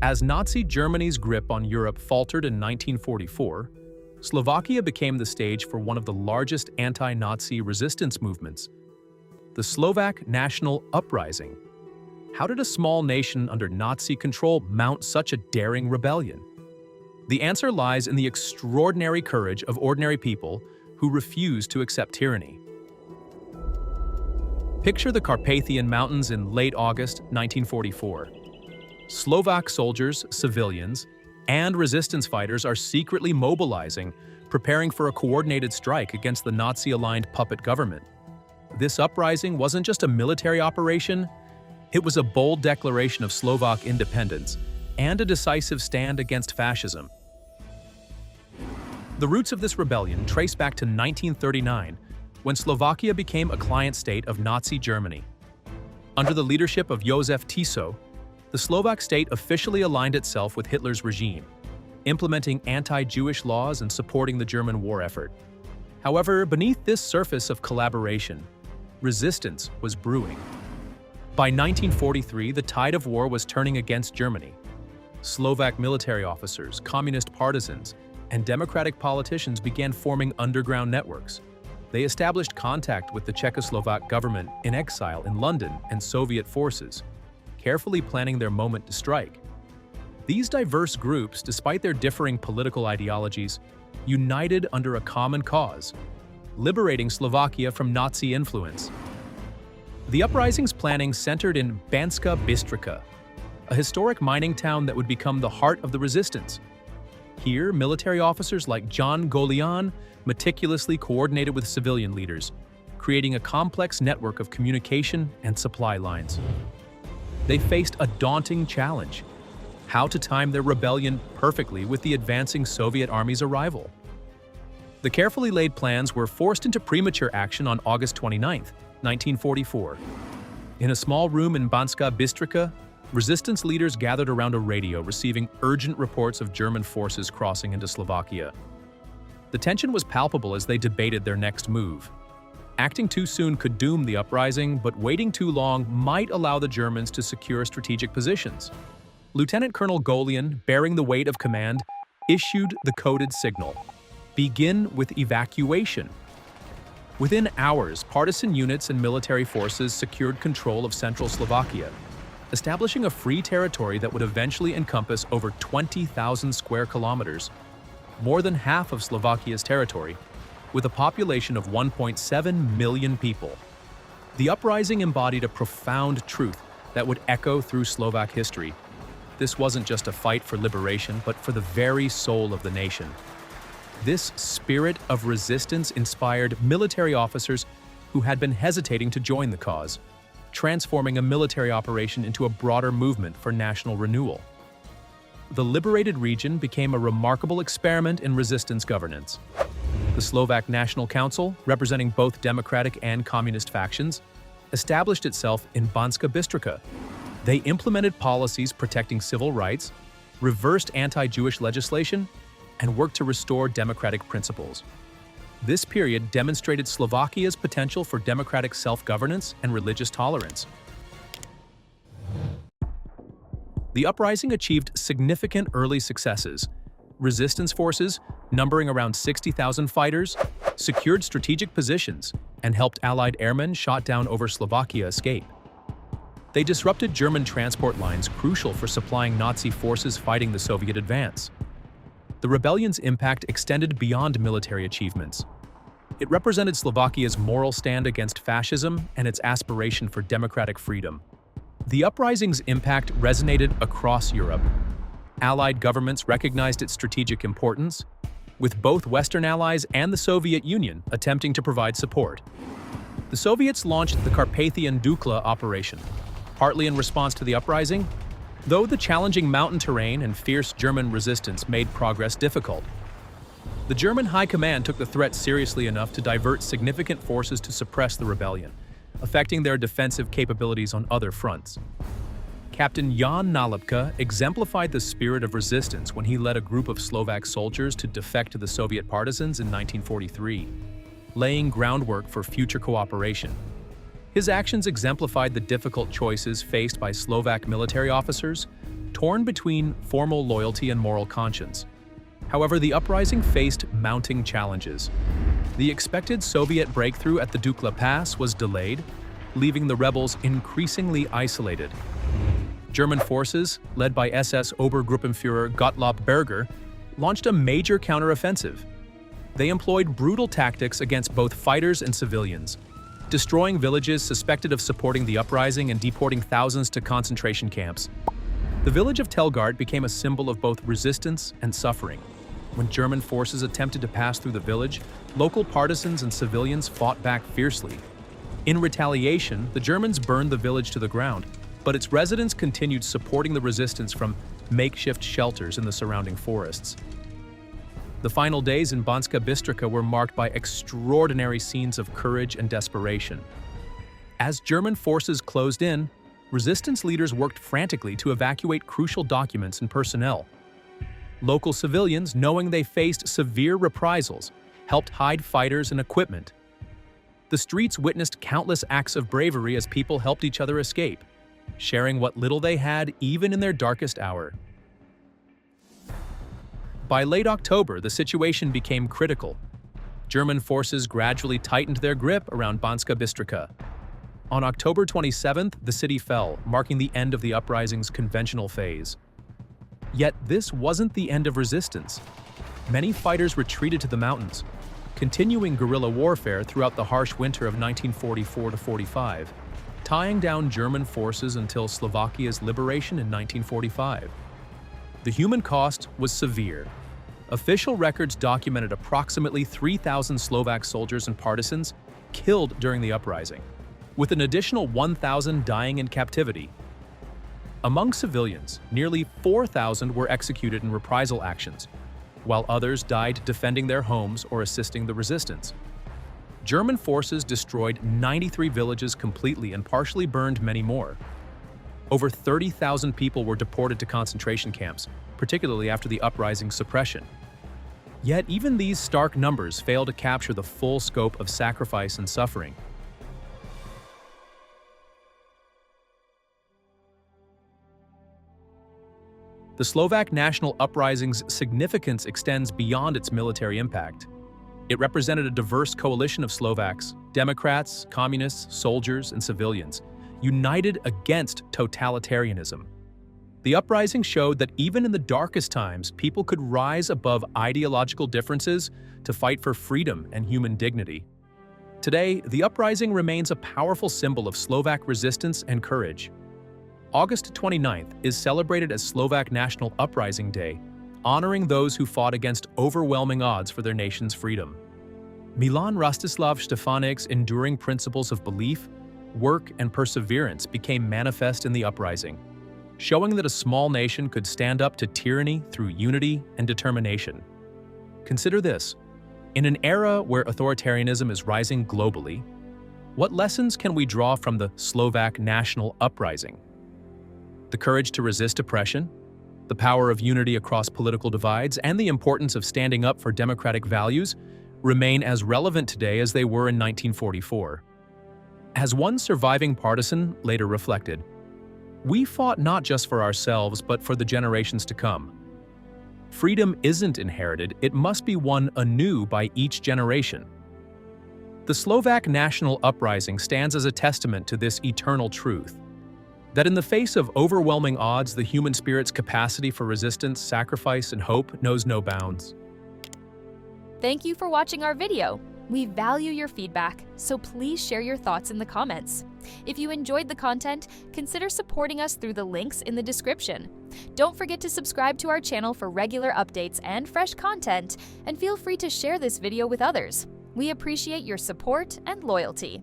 As Nazi Germany's grip on Europe faltered in 1944, Slovakia became the stage for one of the largest anti-Nazi resistance movements, the Slovak National Uprising. How did a small nation under Nazi control mount such a daring rebellion? The answer lies in the extraordinary courage of ordinary people who refused to accept tyranny. Picture the Carpathian Mountains in late August 1944. Slovak soldiers, civilians, and resistance fighters are secretly mobilizing, preparing for a coordinated strike against the Nazi-aligned puppet government. This uprising wasn't just a military operation, it was a bold declaration of Slovak independence and a decisive stand against fascism. The roots of this rebellion trace back to 1939, when Slovakia became a client state of Nazi Germany. Under the leadership of Josef Tiso, the Slovak state officially aligned itself with Hitler's regime, implementing anti-Jewish laws and supporting the German war effort. However, beneath this surface of collaboration, resistance was brewing. By 1943, the tide of war was turning against Germany. Slovak military officers, communist partisans, and democratic politicians began forming underground networks. They established contact with the Czechoslovak government in exile in London and Soviet forces, carefully planning their moment to strike. These diverse groups, despite their differing political ideologies, united under a common cause: liberating Slovakia from Nazi influence. The uprising's planning centered in Banská Bystrica, a historic mining town that would become the heart of the resistance. Here, military officers like John Golian meticulously coordinated with civilian leaders, creating a complex network of communication and supply lines. They faced a daunting challenge: how to time their rebellion perfectly with the advancing Soviet army's arrival. The carefully laid plans were forced into premature action on August 29, 1944. In a small room in Banská Bystrica, resistance leaders gathered around a radio receiving urgent reports of German forces crossing into Slovakia. The tension was palpable as they debated their next move. Acting too soon could doom the uprising, but waiting too long might allow the Germans to secure strategic positions. Lieutenant Colonel Golian, bearing the weight of command, issued the coded signal: begin with evacuation. Within hours, partisan units and military forces secured control of central Slovakia, establishing a free territory that would eventually encompass over 20,000 square kilometers, more than half of Slovakia's territory, with a population of 1.7 million people. The uprising embodied a profound truth that would echo through Slovak history. This wasn't just a fight for liberation, but for the very soul of the nation. This spirit of resistance inspired military officers who had been hesitating to join the cause, transforming a military operation into a broader movement for national renewal. The liberated region became a remarkable experiment in resistance governance. The Slovak National Council, representing both democratic and communist factions, established itself in Banská Bystrica. They implemented policies protecting civil rights, reversed anti-Jewish legislation, and worked to restore democratic principles. This period demonstrated Slovakia's potential for democratic self-governance and religious tolerance. The uprising achieved significant early successes. Resistance forces, numbering around 60,000 fighters, secured strategic positions and helped Allied airmen shot down over Slovakia escape. They disrupted German transport lines crucial for supplying Nazi forces fighting the Soviet advance. The rebellion's impact extended beyond military achievements. It represented Slovakia's moral stand against fascism and its aspiration for democratic freedom. The uprising's impact resonated across Europe. Allied governments recognized its strategic importance, with both Western allies and the Soviet Union attempting to provide support. The Soviets launched the Carpathian Dukla operation, partly in response to the uprising, though the challenging mountain terrain and fierce German resistance made progress difficult. The German High Command took the threat seriously enough to divert significant forces to suppress the rebellion, affecting their defensive capabilities on other fronts. Captain Jan Nalipka exemplified the spirit of resistance when he led a group of Slovak soldiers to defect to the Soviet partisans in 1943, laying groundwork for future cooperation. His actions exemplified the difficult choices faced by Slovak military officers, torn between formal loyalty and moral conscience. However, the uprising faced mounting challenges. The expected Soviet breakthrough at the Dukla Pass was delayed, leaving the rebels increasingly isolated. German forces, led by SS Obergruppenführer Gottlob Berger, launched a major counteroffensive. They employed brutal tactics against both fighters and civilians, destroying villages suspected of supporting the uprising and deporting thousands to concentration camps. The village of Telgard became a symbol of both resistance and suffering. When German forces attempted to pass through the village, local partisans and civilians fought back fiercely. In retaliation, the Germans burned the village to the ground, but its residents continued supporting the resistance from makeshift shelters in the surrounding forests. The final days in Banská Bystrica were marked by extraordinary scenes of courage and desperation. As German forces closed in, resistance leaders worked frantically to evacuate crucial documents and personnel. Local civilians, knowing they faced severe reprisals, helped hide fighters and equipment. The streets witnessed countless acts of bravery as people helped each other escape, sharing what little they had even in their darkest hour. By late October, the situation became critical. German forces gradually tightened their grip around Banská Bystrica. On October 27th, the city fell, marking the end of the uprising's conventional phase. Yet this wasn't the end of resistance. Many fighters retreated to the mountains, continuing guerrilla warfare throughout the harsh winter of 1944-45, tying down German forces until Slovakia's liberation in 1945. The human cost was severe. Official records documented approximately 3,000 Slovak soldiers and partisans killed during the uprising, with an additional 1,000 dying in captivity. Among civilians, nearly 4,000 were executed in reprisal actions, while others died defending their homes or assisting the resistance. German forces destroyed 93 villages completely and partially burned many more. Over 30,000 people were deported to concentration camps, particularly after the uprising's suppression. Yet even these stark numbers fail to capture the full scope of sacrifice and suffering. The Slovak National Uprising's significance extends beyond its military impact. It represented a diverse coalition of Slovaks, Democrats, communists, soldiers, and civilians, united against totalitarianism. The uprising showed that even in the darkest times, people could rise above ideological differences to fight for freedom and human dignity. Today, the uprising remains a powerful symbol of Slovak resistance and courage. August 29th is celebrated as Slovak National Uprising Day, honoring those who fought against overwhelming odds for their nation's freedom. Milan Rostislav Štefanek's enduring principles of belief, work, and perseverance became manifest in the uprising, showing that a small nation could stand up to tyranny through unity and determination. Consider this: in an era where authoritarianism is rising globally, what lessons can we draw from the Slovak National Uprising? The courage to resist oppression, the power of unity across political divides, and the importance of standing up for democratic values remain as relevant today as they were in 1944. As one surviving partisan later reflected, "We fought not just for ourselves, but for the generations to come. Freedom isn't inherited, it must be won anew by each generation." The Slovak National Uprising stands as a testament to this eternal truth, that in the face of overwhelming odds, the human spirit's capacity for resistance, sacrifice, and hope knows no bounds. Thank you for watching our video. We value your feedback, so please share your thoughts in the comments. If you enjoyed the content, consider supporting us through the links in the description. Don't forget to subscribe to our channel for regular updates and fresh content, and feel free to share this video with others. We appreciate your support and loyalty.